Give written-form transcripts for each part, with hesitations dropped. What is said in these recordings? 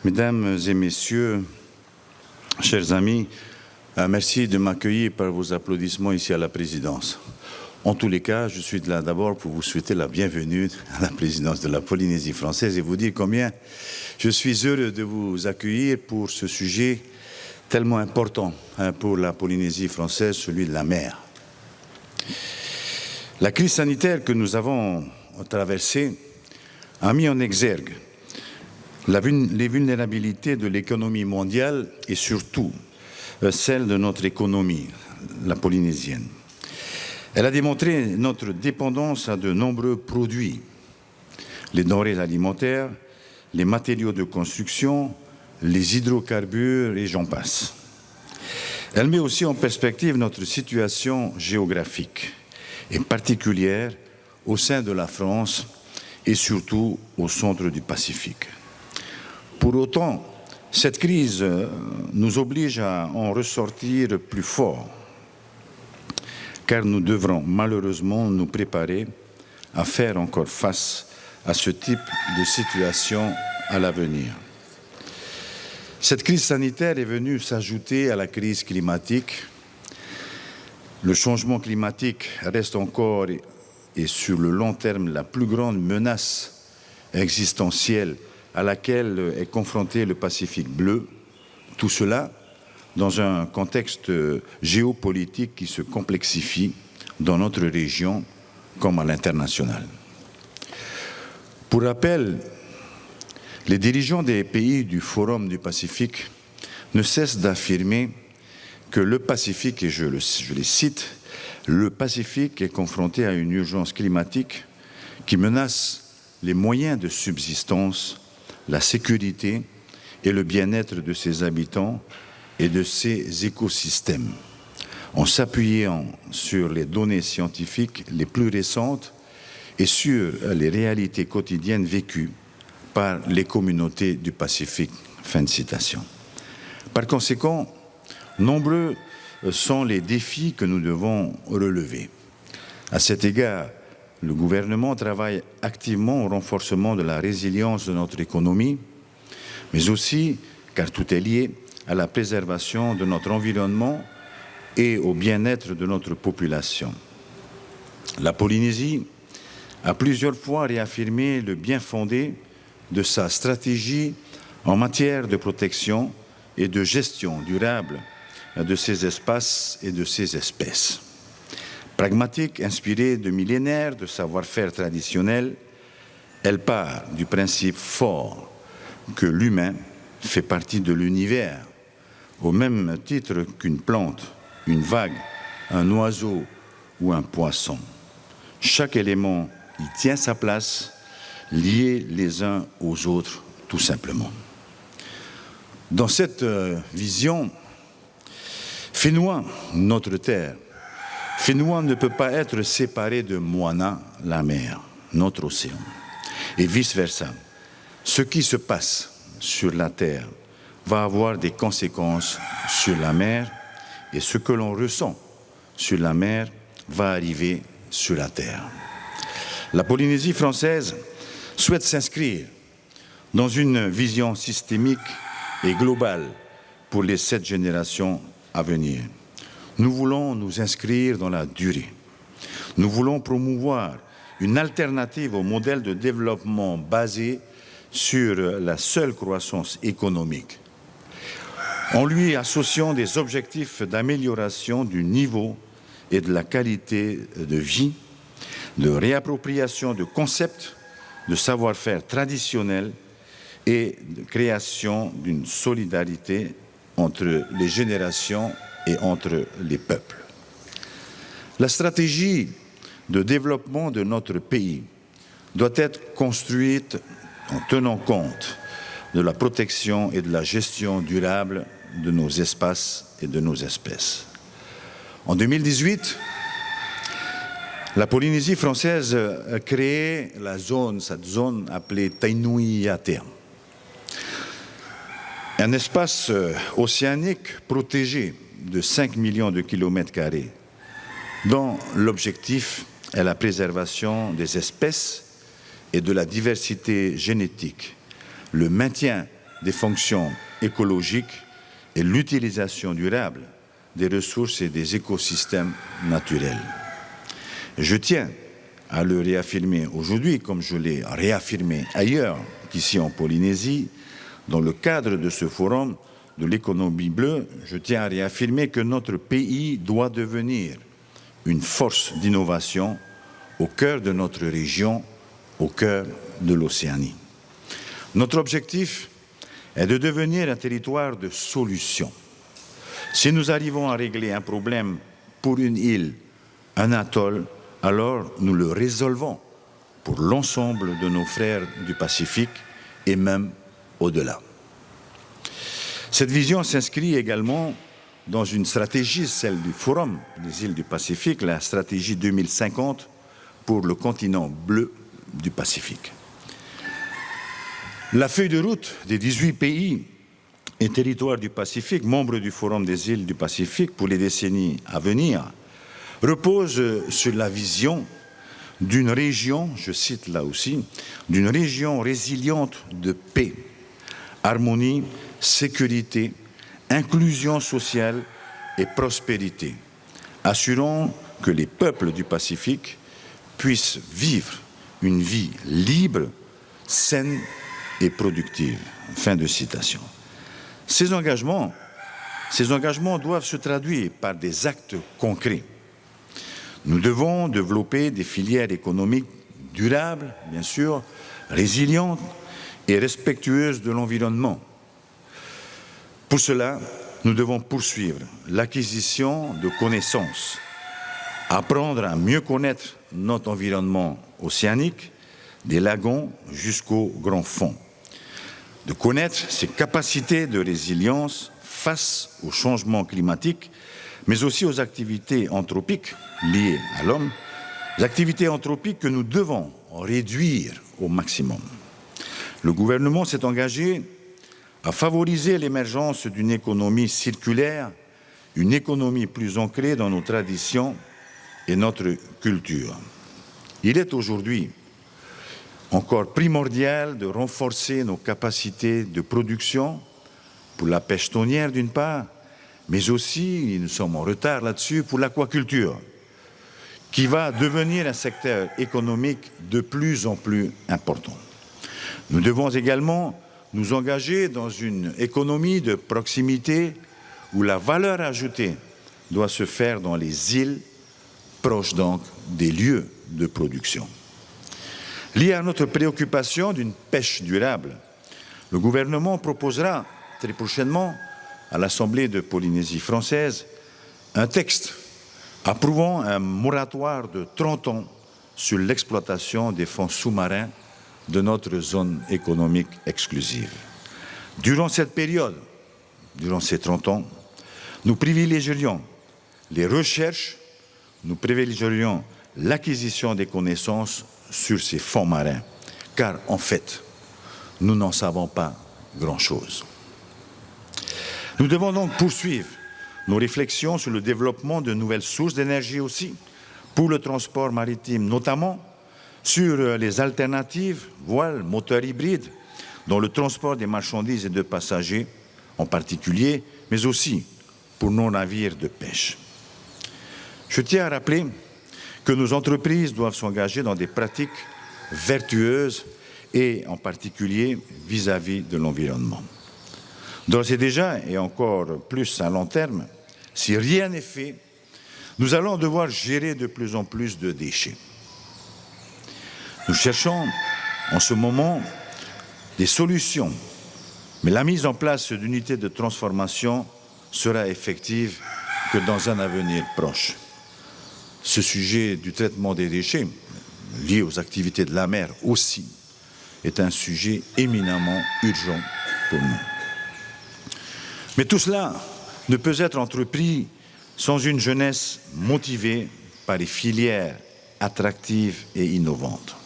Mesdames et messieurs, chers amis, merci de m'accueillir par vos applaudissements ici à la présidence. En tous les cas, je suis là d'abord pour vous souhaiter la bienvenue à la présidence de la Polynésie française et vous dire combien je suis heureux de vous accueillir pour ce sujet tellement important pour la Polynésie française, celui de la mer. La crise sanitaire que nous avons traversée a mis en exergue les vulnérabilités de l'économie mondiale et surtout celle de notre économie, la polynésienne. Elle a démontré notre dépendance à de nombreux produits, les denrées alimentaires, les matériaux de construction, les hydrocarbures et j'en passe. Elle met aussi en perspective notre situation géographique et particulière au sein de la France et surtout au centre du Pacifique. Pour autant, cette crise nous oblige à en ressortir plus fort, car nous devrons malheureusement nous préparer à faire encore face à ce type de situation à l'avenir. Cette crise sanitaire est venue s'ajouter à la crise climatique. Le changement climatique reste encore et sur le long terme la plus grande menace existentielle à laquelle est confronté le Pacifique bleu, tout cela dans un contexte géopolitique qui se complexifie dans notre région comme à l'international. Pour rappel, les dirigeants des pays du Forum du Pacifique ne cessent d'affirmer que le Pacifique, et je les cite, le Pacifique est confronté à une urgence climatique qui menace les moyens de subsistance, la sécurité et le bien-être de ses habitants et de ses écosystèmes, en s'appuyant sur les données scientifiques les plus récentes et sur les réalités quotidiennes vécues par les communautés du Pacifique. Fin de citation. Par conséquent, nombreux sont les défis que nous devons relever. À cet égard, le gouvernement travaille activement au renforcement de la résilience de notre économie, mais aussi, car tout est lié, à la préservation de notre environnement et au bien-être de notre population. La Polynésie a plusieurs fois réaffirmé le bien fondé de sa stratégie en matière de protection et de gestion durable de ces espaces et de ces espèces. Pragmatique, inspirée de millénaires de savoir-faire traditionnels, elle part du principe fort que l'humain fait partie de l'univers, au même titre qu'une plante, une vague, un oiseau ou un poisson. Chaque élément y tient sa place, liés les uns aux autres, tout simplement. Dans cette vision, Whenua, notre terre, Whenua ne peut pas être séparé de Moana, la mer, notre océan, et vice-versa. Ce qui se passe sur la terre va avoir des conséquences sur la mer, et ce que l'on ressent sur la mer va arriver sur la terre. La Polynésie française souhaite s'inscrire dans une vision systémique et globale pour les 7 générations à venir. Nous voulons nous inscrire dans la durée. Nous voulons promouvoir une alternative au modèle de développement basé sur la seule croissance économique, en lui associant des objectifs d'amélioration du niveau et de la qualité de vie, de réappropriation de concepts, de savoir-faire traditionnels et de création d'une solidarité entre les générations et entre les peuples. La stratégie de développement de notre pays doit être construite en tenant compte de la protection et de la gestion durable de nos espaces et de nos espèces. En 2018, la Polynésie française a créé cette zone appelée Tainui-Yatea, un espace océanique protégé de 5 millions de kilomètres carrés, dont l'objectif est la préservation des espèces et de la diversité génétique, le maintien des fonctions écologiques et l'utilisation durable des ressources et des écosystèmes naturels. Je tiens à le réaffirmer aujourd'hui, comme je l'ai réaffirmé ailleurs qu'ici en Polynésie, dans le cadre de ce forum de l'économie bleue, je tiens à réaffirmer que notre pays doit devenir une force d'innovation au cœur de notre région, au cœur de l'Océanie. Notre objectif est de devenir un territoire de solutions. Si nous arrivons à régler un problème pour une île, un atoll, alors nous le résolvons pour l'ensemble de nos frères du Pacifique et même au-delà. Cette vision s'inscrit également dans une stratégie, celle du Forum des îles du Pacifique, la stratégie 2050 pour le continent bleu du Pacifique. La feuille de route des 18 pays et territoires du Pacifique, membres du Forum des îles du Pacifique pour les décennies à venir, repose sur la vision d'une région, je cite là aussi, d'une région résiliente de paix, harmonie, sécurité, inclusion sociale et prospérité, assurant que les peuples du Pacifique puissent vivre une vie libre, saine et productive. Fin de citation. Ces engagements doivent se traduire par des actes concrets. Nous devons développer des filières économiques durables, bien sûr, résilientes et respectueuses de l'environnement. Pour cela, nous devons poursuivre l'acquisition de connaissances, apprendre à mieux connaître notre environnement océanique, des lagons jusqu'au grand fond, de connaître ses capacités de résilience face au changement climatique, mais aussi aux activités anthropiques liées à l'homme, les activités anthropiques que nous devons réduire au maximum. Le gouvernement s'est engagé à favoriser l'émergence d'une économie circulaire, une économie plus ancrée dans nos traditions et notre culture. Il est aujourd'hui encore primordial de renforcer nos capacités de production pour la pêche thonière d'une part, mais aussi, nous sommes en retard là-dessus, pour l'aquaculture, qui va devenir un secteur économique de plus en plus important. Nous devons également nous engager dans une économie de proximité où la valeur ajoutée doit se faire dans les îles, proches donc des lieux de production. Lié à notre préoccupation d'une pêche durable, le gouvernement proposera très prochainement à l'Assemblée de Polynésie française un texte approuvant un moratoire de 30 ans sur l'exploitation des fonds sous-marins de notre zone économique exclusive. Durant cette période, durant ces 30 ans, nous privilégierions les recherches, nous privilégierions l'acquisition des connaissances sur ces fonds marins, car en fait, nous n'en savons pas grand-chose. Nous devons donc poursuivre nos réflexions sur le développement de nouvelles sources d'énergie aussi, pour le transport maritime, notamment sur les alternatives, voiles, moteurs hybrides, dans le transport des marchandises et de passagers en particulier, mais aussi pour nos navires de pêche. Je tiens à rappeler que nos entreprises doivent s'engager dans des pratiques vertueuses et en particulier vis-à-vis de l'environnement. D'ores et déjà, et encore plus à long terme, si rien n'est fait, nous allons devoir gérer de plus en plus de déchets. Nous cherchons en ce moment des solutions, mais la mise en place d'unités de transformation sera effective que dans un avenir proche. Ce sujet du traitement des déchets, lié aux activités de la mer aussi, est un sujet éminemment urgent pour nous. Mais tout cela ne peut être entrepris sans une jeunesse motivée par des filières attractives et innovantes.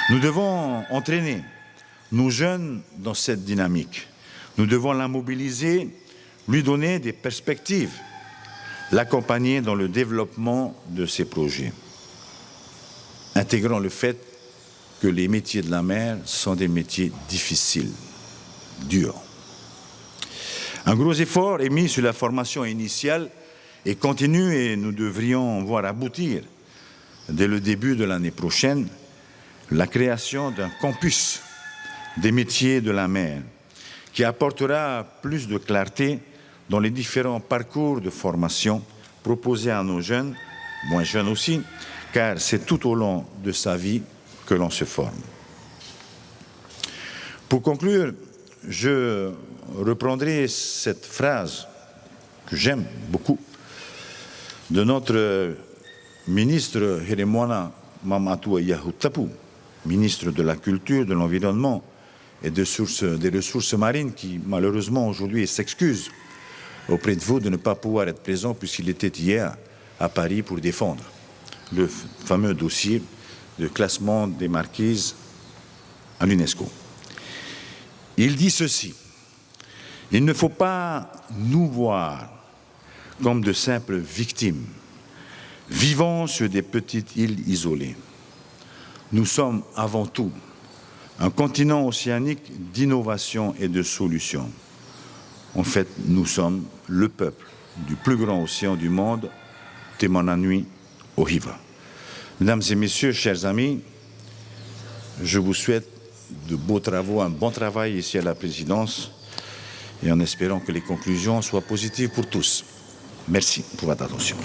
Nous devons entraîner nos jeunes dans cette dynamique. Nous devons la mobiliser, lui donner des perspectives, l'accompagner dans le développement de ces projets, intégrant le fait que les métiers de la mer sont des métiers difficiles, durs. Un gros effort est mis sur la formation initiale et continue, et nous devrions voir aboutir dès le début de l'année prochaine la création d'un campus des métiers de la mer qui apportera plus de clarté dans les différents parcours de formation proposés à nos jeunes, moins jeunes aussi, car c'est tout au long de sa vie que l'on se forme. Pour conclure, je reprendrai cette phrase que j'aime beaucoup de notre ministre Heremwana Mamatua Yahutapu, ministre de la Culture, de l'Environnement et des Ressources marines, qui malheureusement aujourd'hui s'excuse auprès de vous de ne pas pouvoir être présent puisqu'il était hier à Paris pour défendre le fameux dossier de classement des marquises à l'UNESCO. Il dit ceci: il ne faut pas nous voir comme de simples victimes, vivant sur des petites îles isolées. Nous sommes avant tout un continent océanique d'innovation et de solutions. En fait, nous sommes le peuple du plus grand océan du monde, Temananui Ohiva. Mesdames et messieurs, chers amis, je vous souhaite de beaux travaux, un bon travail ici à la présidence, et en espérant que les conclusions soient positives pour tous. Merci pour votre attention.